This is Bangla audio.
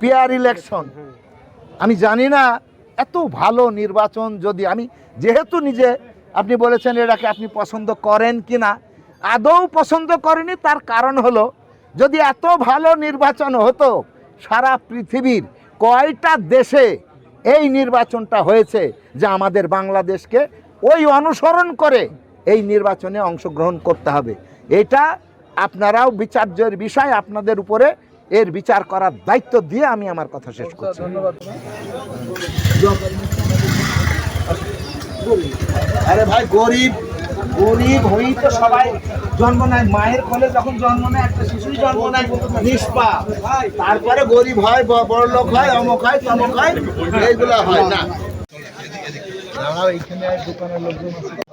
পেয়ার ইলেকশন আমি জানি না এত ভালো নির্বাচন যদি আমি যেহেতু নিজে আপনি বলেছেন এটাকে আপনি পছন্দ করেন কি না আদৌ পছন্দ করেনি তার কারণ হলো যদি এত ভালো নির্বাচন হতো সারা পৃথিবীর কয়টা দেশে এই নির্বাচনটা হয়েছে যে আমাদের বাংলাদেশকে ওই অনুসরণ করে এই নির্বাচনে অংশগ্রহণ করতে হবে এটা আপনারাও বিচার্যের বিষয় আপনাদের উপরে এর বিচার করার দায়িত্ব দিয়ে আমি আমার কথা শেষ করছি। আরে ভাই গরিব গরিব হই তো সবাই জন্ম নেয় মায়ের কোলে যখন জন্ম নেয় একটা শিশুই জন্ম নেয় নিষ্পাপ তারপরে গরিব হয় বড় লোক হয় অমুক হয় তমুক হয় এইগুলো হয় না। দাঁড়াও এইখানে দোকানের লোকজন আছে।